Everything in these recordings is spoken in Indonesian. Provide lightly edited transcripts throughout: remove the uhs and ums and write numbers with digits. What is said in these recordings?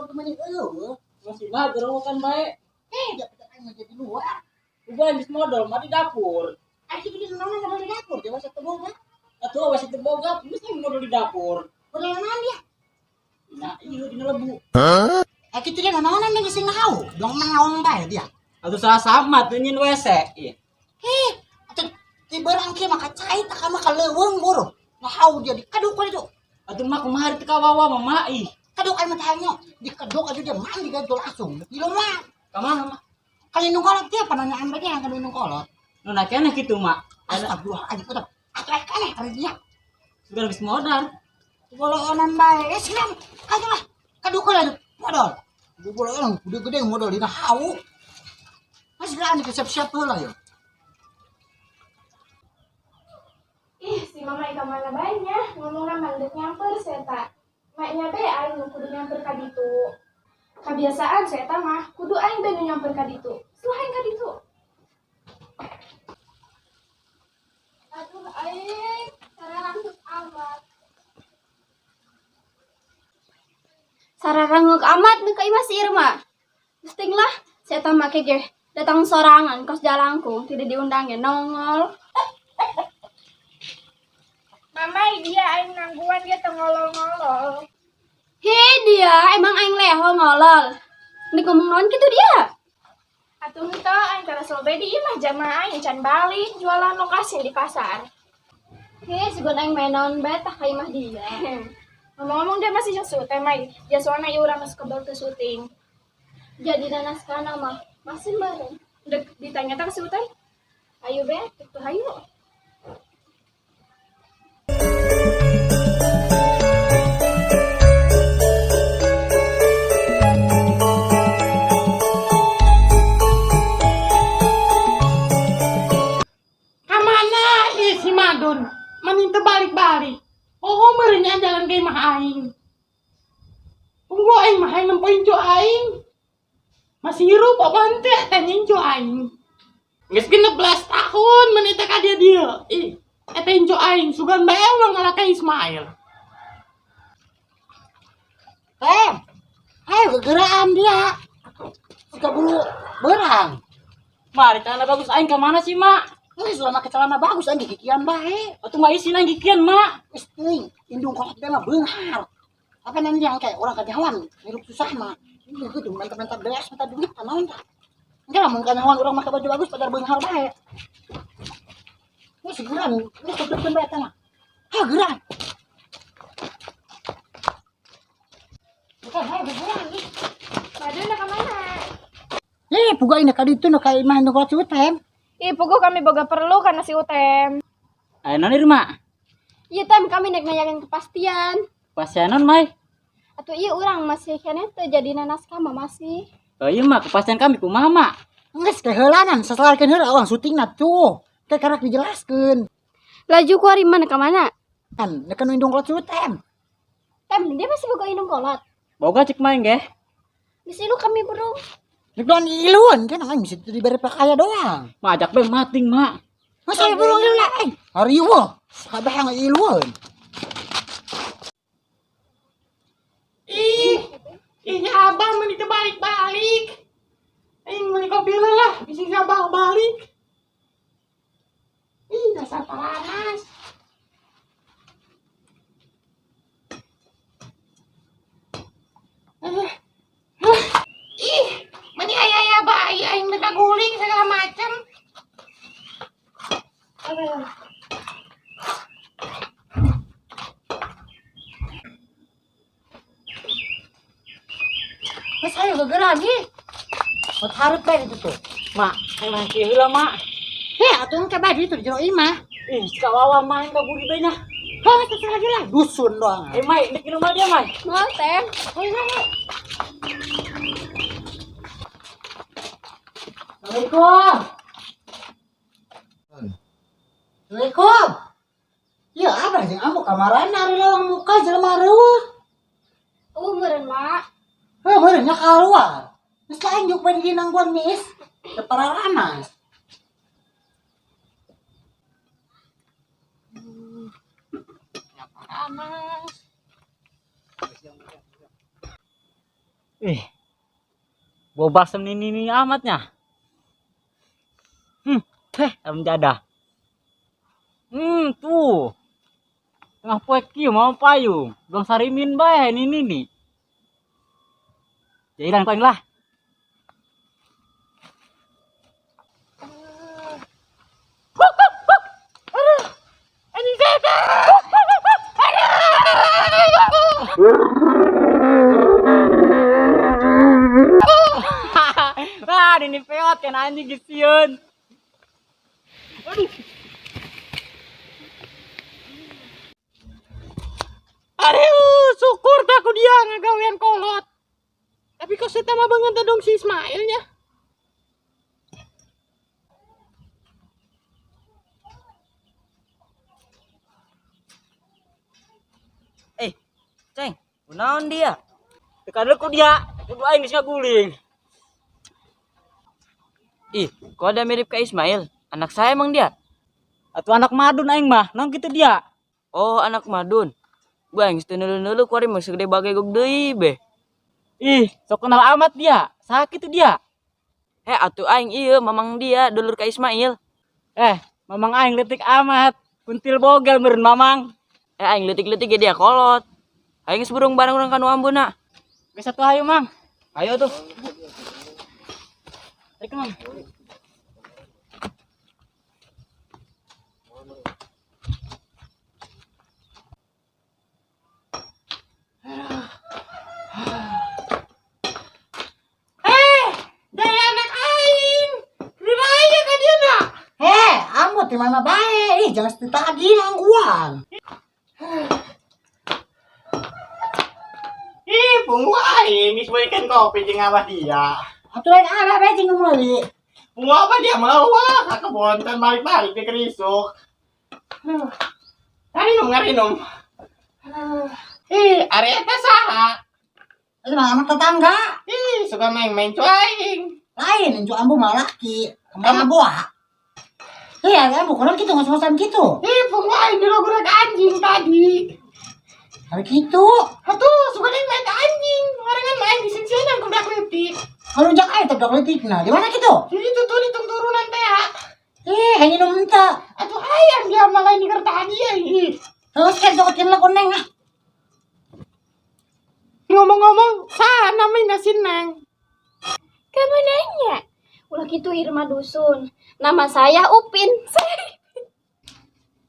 kemana Masih mah gerowokan baik. dia petak aing jadi luar. Gua habis modal mah di dapur. Aing di nona di dapur dia masa teboga. Atuh masih terboga, bisa modal di dapur. Udah mana dia? Nah, iya di lebu. Kita dia nona nih sing ngau. Dong ngaung bae dia. Atuh salah sama tuh nyin WC. Iya. Atuh ti barang kieu mah kacai tak mah kaleuweung boro. Ngau dia di kaduk itu. Atuh mah kumaha teh kawawa mah ih. Kaduk aing mah tanya. Di kaduk aja dia mandi gajol langsung. Di rumah. Ka mana mah? Kali nu kolot dia pananya ambe dia kali nu kolot. Nu na keneh kitu mah. Astagfirullahaladzim udah. Atuh kaneh hari dia. Sudah habis modal. Boloonan bae. Silam. Ayo lah. Kaduk lah modal. Boloonan gede-gede modal dina hau. Masih lah nih siap-siap heula ya. Ih, si mama ika mana banyak ngomongna mandek nyamper seta. Maknya be aing nu kudu nyamper ka ditu. Kebiasaan seta mah kudu aing be nu nyamper ka ditu. Selain ka ditu. Aduh aing sararanguk amat. Sararanguk amat nu ka imah si Irma. Gusting lah seta make ge datang sorangan kos jalangku tidak diundang ya nongol. Mama dia aing nangguan dia tengolol-ngolol. Hei dia emang aing leho ngolol. Ini ngomong naon gitu dia. Atuh henteu aing tara sobe di imah jamaah aing can balik jualan lokasi di pasar. Hei sigon aing main naon bae tah ka imah dia. Ngomong-ngomong dia masih jasu teh mai. Jasuana ieu urang geus kebal teu syuting. Jadi nanas kana mah masih bareng. Dek ditanya tah syuting. Ayo be, kitu hayu. Si Madun, manin balik-balik. Oh, merenya jalan ke imah aing. Tunggu aing mah aing nempoin jo aing. Masih hirup apa henteu eta nyin jo aing. Geus 16 tahun menita ka dia. Ih, eta jo aing sugan bae ulang ngalaka Ismail. Ayo gegeraan dia. Suka bulu berang. Mari celana bagus aing ka mana sih, Mak? Selama ke celana bagus aja kikian bae. Atuh mah isi nang gikian, Mak. Wis teuing, indung kolot teh mah beunghar. Apa nanti yang kayak orang kajawan, hirup susah mah. Ini gitu mantap-mantap beres minta duit naon tah. Enggak lah mun kajawan urang make baju bagus pada beunghar bae. Ini segeran, ini kebetulan bae tah mah. Ha geran. Bukan, ha geran nih. Madun ka mana? Puga ini ka ditu nu ka imah nu kolot cutem. Ih, puguh kami boga perlu karena si Utem. Ayo non Irma. Iya tem kami nek nanyakeun kepastian. Kepastian non, Mai. Atuh iya urang masih keneh teu jadi nanas kama masih. Oh iya, Mak, kepastian kami kumaha, Mak? Geus teh heulanan sasalikeun heula awang syutingna tuh. Teh karak dijelaskeun. Laju ku ari mana ka mana? Kan nek nu indung kolot cutem. Tem dia masih boga indung kolot. Boga cek main ge. Di sini kami burung. Nek doan iluan kan aing bisa dibere pakaya doang. Mak ajak bae mating, Mak. Masa ieu burung ieu aing. Hariweuh, kabeh yang iluan. Ih abah menita balik-balik. Aing meuli kopi lah, bising abah balik. Ih, dasar panas. Ih, meni aya bayi aing udah guling segala macam. Mas ayo gegeran nih. Mau hareup bae itu tuh. Mak, aing mah kieu heula, Mak. Atuh teh bae itu di jero imah. Ih, kawawa main ka budi bae nah. Hah, itu lagi lah dusun doang. Mai, di rumah dia, Mai. Moal tem. Assalamualaikum. Assalamualaikum. Ya abah jeung ambu kamaran ari lawang muka jelema reueuh. Meureun mak. Heuh meureun nya kaluar. Geus lain juk bae di nangguan mis. Teu pararanas. Ih, bau balsam ini amatnya. Dalam jadah. Tuh. Tengah poek kieu mau payung. Belum sarimin bae ini nih. Jailan koeng lah. Wah, ini peot kan anjing gisiun. Aduh, syukur tak aku dia ngagawean kolot. Tapi kok saya tambah banget dong si Ismailnya. Ceng, kunaon dia? Tekan ku dia. Kudu aing geus ngaguling. Ih, kok ada mirip ke Ismail? Anak saya emang dia? Atuh anak madun aing mah, naon kitu dia? Oh, anak madun. Bang, geus teu neuleuh-neuleuh kuari mah segede bagegog deui beh. Ih, sok kenal amat dia. Saha kitu dia? Atuh aing ieu mamang dia dulur ka Ismail. Mamang aing leutik amat. Kuntil bogel meureun mamang. Aing leutik-leutik ge dia kolot. Aing geus burung bareng urang kanu ambuna. Geus atuh hayu, Mang. Ayo tuh. Tarik Mang. Daya anak aing. Riraya ka dia na. Ambo di mana bae? Ih, jangan seperti tadi nangguan. Bungu aing geus beukeun kopi jeung abah dia. Atuh lain arah bae jeung meuli. Bungu apa dia mau ka kebon tan balik-balik di kerisuk. Ngarinum. Ari eta saha? Itu mah anak tetangga. Suka main-main cu aing. Lain inju ambo mah laki. Kemana boa? Iya, ambo kunaon kitu ngos-ngosan kitu. Bungu aing dilogorek anjing tadi. Hari kitu. Atuh, suka main anjing. Orangan main di sini ku dak leutik. Kalau jak aya teh letikna. Di mana kitu? Jadi itu tuh di turunan teh. Hanya nu minta. Atuh hayang dia malah di kertaan dia. Terus kan sokotin lah koneng ah. Ngomong-ngomong, saha namanya si Neng? Kamu nanya. Ulah gitu Irma Dusun. Nama saya Upin.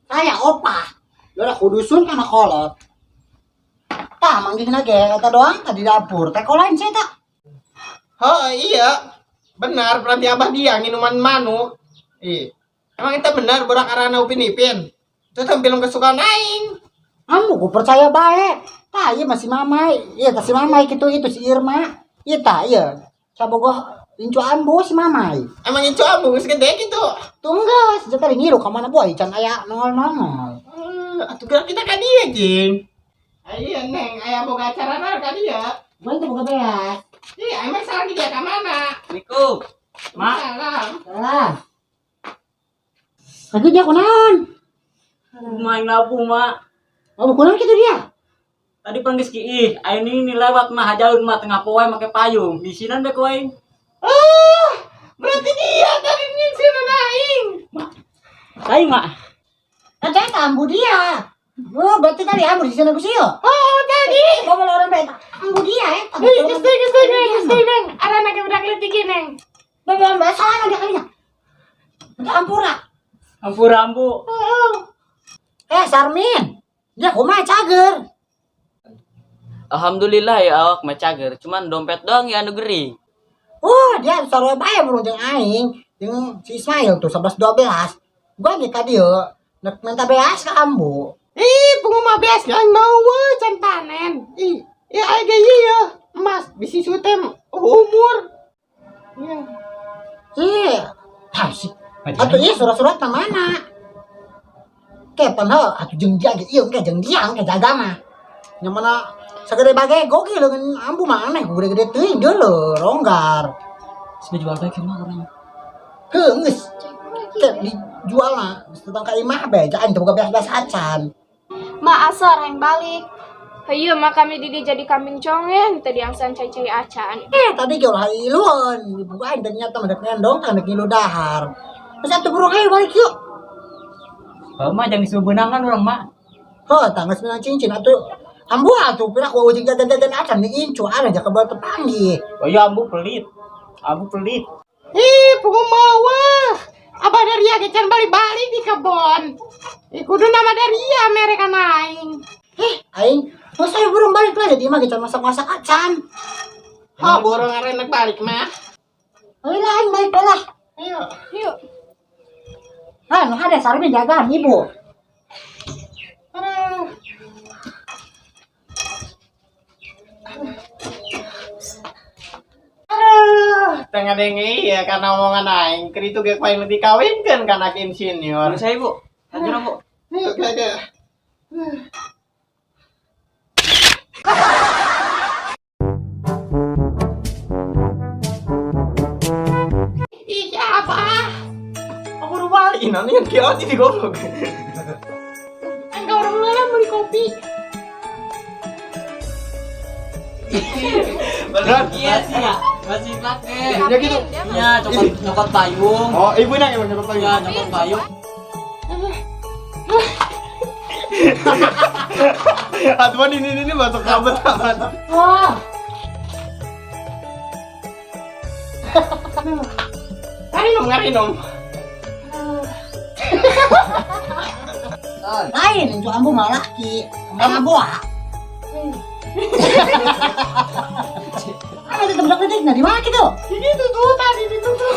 Saya opa. Udah kudusun kana kolot. Tah manggihna ge eta doang tadi dapur. Teh kolain saya tak. Oh iya, benar berarti abah dia minuman manuk. Emang itu benar borak arana Upin Ipin. Itu tampil kesukaan aing. Ambo ku percaya bae. Tah ieu masih mamai. Ieu tah si mamai kitu itu si Irma. Ieu tah ieu. Sabogoh incu ambo si mamai. Emang itu ambu geus gede gitu. Tunggas, jaka ngiru ka mana boy can aya nongol-nongol. Atuh gerak kita ka dia, Jing. Ayo Neng, aya boga acara naon ka dia. Gua teh boga beas. Emang salah dia ka mana? Assalamualaikum. Mak. Salam. Salah. Lagi dia kunaon? Main nabung, Mak. Oh, kunaon kitu dia? Tadi panggis ki aing ini lewat mah hajalun mah tengah poe make payung. Di sinan be koe. Berarti dia tadi nyingsiran aing. Aing, Mak. Teh ambu dia. Oh, berarti tadi ambu di sana ku sieu. Oh, tadi. Bawa orang beta. Ambu dia Geus teh Neng. Arana ge budak leutik Neng. Bawa bahasa dia kalinya. Ampura. Ampu-rampu. Sarmin. Dia kumaha cager. Alhamdulillah ya awak mah cager, cuman dompet doang ya anu gering. Oh, dia sarua bae burung jeung aing, jeung si Ismail tuh 11 12. Gua ge ka dieu, nek minta beas ka ambu. Bungu mah beas aing mau we can panen. Aya ge ieu emas bisi sutem umur. Atuh ieu surat-surat nang mana? Kepan heuh, atuh jeung dia ge ieu engke jeung dia engke jaga mah. Nya mana sagede bagego ge leungeun ambu mah aneh gede-gede teuing deuleur ronggar. Sudah jual bae mah urang. Heuh geus. Teh dijualna, geus tentang ka imah bae, jangan teu boga beas-beas acan. Ma asar yang balik. Hayu mah kami didi jadi kambing congen tadi angsan cai-cai acan. Tadi kau lah ilun, bukan ternyata mendak ngendong kan kilo dahar. Satu burung ayo balik yuk. Mah jangan disuruh benangan orang mak. Tanggal 9 cincin atuh. Ambu atuh pira ku ujung jajan-jajan acan nih incu ada aja kebal tepanggi. Oh ya ambu pelit. Ambu pelit. Ih, pokok mau abah dari ya kecan balik-balik di kebon. Kudu nama dari ya mereka naing. Aing, masa ya burung balik lah jadi mah kita masak-masak acan. Oh, burung arenak balik mah. Ayo lah, aing balik lah. Ayo. Yuk. Ada sarmi jagaan ibu. Aduh. Tengah dengi ya karena omongan aing, keritu ge paling dikawinkeun ka anak insinyur. Saya bu. Lanjut bu. Ayo, ke. Ih, apa? Aku udah balik. Nanti yang kios di goblok. Enggak orang lain beli kopi. Beneran? Iya sih ya. Masih pakai. Ya gitu. Iya, coklat payung. Oh, ibu nang yang nyokot Iya, coklat payung. Atuan ini masuk kabut amat. Wah, Ngarinom. lain itu ambu malah ki. Mana buah. Ada di tempat detik nah di mana gitu? Ini tuh tadi ditutup.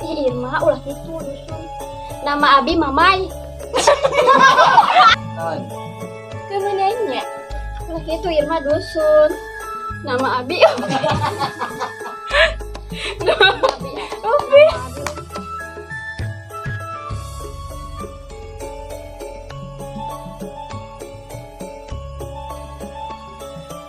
Ih, Irma ulah gitu dusun. Nama Abi Mamai. Kemenanya. Ulah gitu Irma dusun. Nama Abi.